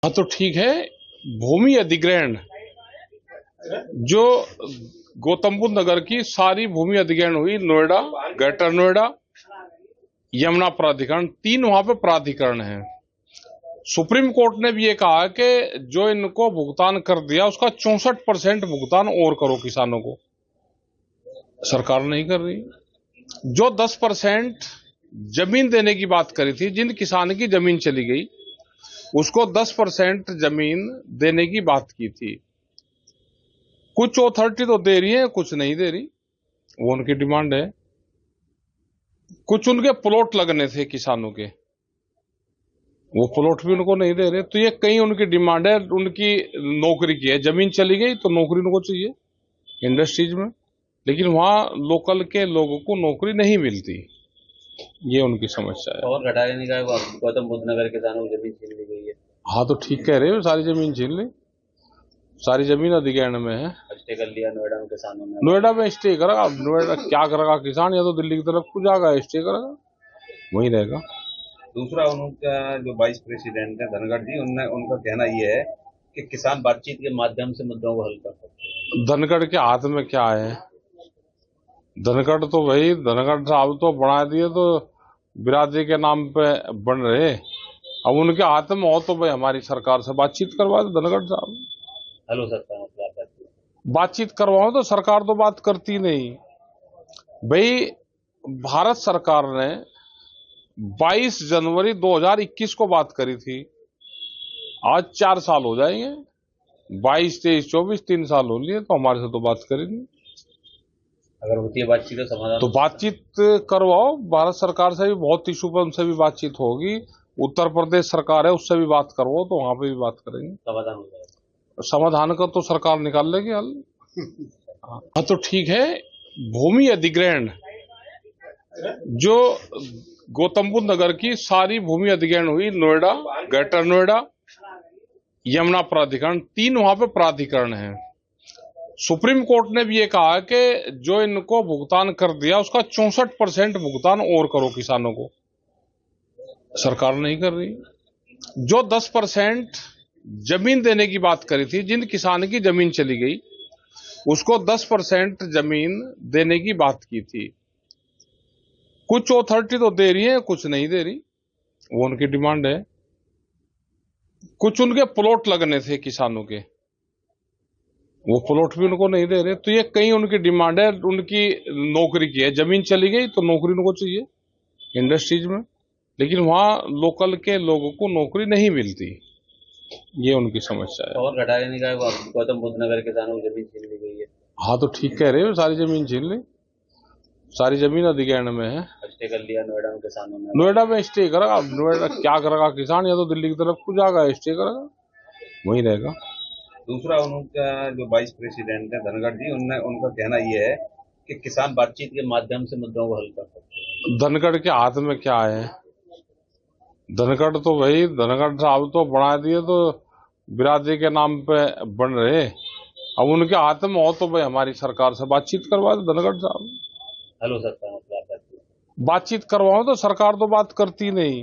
हाँ तो ठीक है। भूमि अधिग्रहण जो गौतम बुद्ध नगर की सारी भूमि अधिग्रहण हुई, नोएडा, ग्रेटर नोएडा, यमुना प्राधिकरण, 3 वहां पे प्राधिकरण है। सुप्रीम कोर्ट ने भी ये कहा कि जो इनको भुगतान कर दिया उसका 64% भुगतान और करो किसानों को। सरकार नहीं कर रही। जो 10% जमीन देने की बात करी थी, जिन किसान की जमीन चली गई उसको 10% जमीन देने की बात की थी। कुछ अथॉरिटी तो दे रही है, कुछ नहीं दे रही, वो उनकी डिमांड है। कुछ उनके प्लॉट लगने थे किसानों के, वो प्लॉट भी उनको नहीं दे रहे। तो ये कहीं उनकी डिमांड है, उनकी नौकरी की है। जमीन चली गई तो नौकरी उनको चाहिए इंडस्ट्रीज में, लेकिन वहां लोकल के लोगों को नौकरी नहीं मिलती, ये उनकी समस्या है। और घटा नहीं का गौतम बुद्ध नगर किसानों की जमीन छीन ली गई है। हाँ तो ठीक कह रहे हो, सारी जमीन छीन ली, सारी जमीन अधिग्रहण में है। स्टे कर लिया नोएडा में किसानों ने। नोएडा में स्टे करेगा। नोएडा क्या करेगा किसान? या तो दिल्ली की तरफ को जाएगा, स्टे करेगा, वहीं रहेगा। दूसरा उनका जो वाइस प्रेसिडेंट है धनखड़ जी, उनका कहना ये है कि किसान बातचीत के माध्यम से मुद्दों को हल कर सकते हैं। धनखड़ के हाथ में क्या है? धनखड़ तो भाई, धनखड़ साहब तो बना दिए तो बिरादरी के नाम पे बन रहे। अब उनके हाथ में हो तो भाई हमारी सरकार से बातचीत करवा दे धनखड़ साहब। हल हो सकता है मतलब बातचीत करवाओ तो सरकार तो बात करती नहीं भाई। भारत सरकार ने 22 जनवरी 2021 को बात करी थी, आज 4 साल हो जाएंगे। 22, 23, 24 3 साल हो लिए, तो हमारे से तो बात करेंगे। अगर होती है बातचीत तो समाधान तो बातचीत करवाओ। भारत सरकार से भी बहुत इशू पर उनसे भी बातचीत होगी। उत्तर प्रदेश सरकार है, उससे भी बात करवाओ, तो वहां पे भी बात करेंगे, समाधान हो जाएगा। समाधान का तो सरकार निकाल लेगी हल। हाँ तो ठीक है। भूमि अधिग्रहण जो गौतम बुद्ध नगर की सारी भूमि अधिग्रहण हुई, नोएडा, ग्रेटर नोएडा, यमुना प्राधिकरण, 3 वहां पे प्राधिकरण है। सुप्रीम कोर्ट ने भी ये कहा कि जो इनको भुगतान कर दिया उसका 64% भुगतान और करो किसानों को। सरकार नहीं कर रही। जो 10% जमीन देने की बात करी थी, जिन किसान की जमीन चली गई उसको 10% जमीन देने की बात की थी। कुछ अथॉरिटी तो दे रही है, कुछ नहीं दे रही, वो उनकी डिमांड है। कुछ उनके प्लॉट लगने थे किसानों के, वो प्लॉट भी उनको नहीं दे रहे। तो ये कहीं उनकी डिमांड है, उनकी नौकरी की है। जमीन चली गई तो नौकरी उनको चाहिए इंडस्ट्रीज में, लेकिन वहां लोकल के लोगों को नौकरी नहीं मिलती, ये उनकी समस्या है। और घटा नहीं का गौतम बुद्ध नगर किसानों की जमीन छीन ली गई है। हाँ तो ठीक कह रहे हो, सारी जमीन छीन ली, सारी जमीन अधिग्रहण में है। स्टे कर लिया नोएडा में किसानों ने। नोएडा में स्टे करेगा। नोएडा क्या करेगा किसान? या तो दिल्ली की तरफ को जाएगा, स्टे करेगा, वहीं रहेगा। दूसरा उनका जो वाइस प्रेसिडेंट है धनखड़ जी, उनका कहना ये है कि किसान बातचीत के माध्यम से मुद्दों को हल कर सकते हैं। धनखड़ के हाथ में क्या है? धनखड़ तो भाई, धनखड़ साहब तो बना दिए तो बिरादरी के नाम पे बन रहे। अब उनके हाथ में हो तो भाई हमारी सरकार से बातचीत करवा दे धनखड़ साहब। हल हो सकता है मतलब बातचीत करवाओ तो सरकार तो बात करती नहीं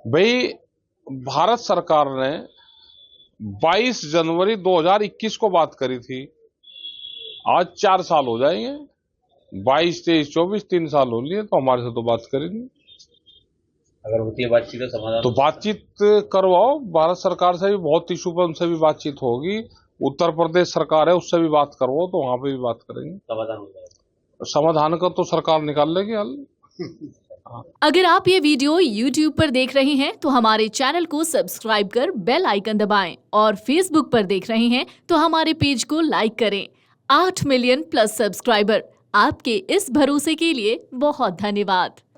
भाई। भारत सरकार ने 22 जनवरी 2021 को बात करी थी, आज 4 साल हो जाएंगे। 22, 23, 24 3 साल हो लिए, तो हमारे से तो बात करेंगे। अगर होती है बातचीत तो समाधान तो बातचीत करवाओ। भारत सरकार से भी बहुत इशू पर उनसे भी बातचीत होगी। उत्तर प्रदेश सरकार है, उससे भी बात करवाओ, तो वहां पे भी बात करेंगे, समाधान हो जाएगा। समाधान का तो सरकार निकाल लेगी हल। अगर आप ये वीडियो YouTube पर देख रहे हैं तो हमारे चैनल को सब्सक्राइब कर बेल आइकन दबाएं, और Facebook पर देख रहे हैं तो हमारे पेज को लाइक करें। 8 मिलियन प्लस सब्सक्राइबर, आपके इस भरोसे के लिए बहुत धन्यवाद।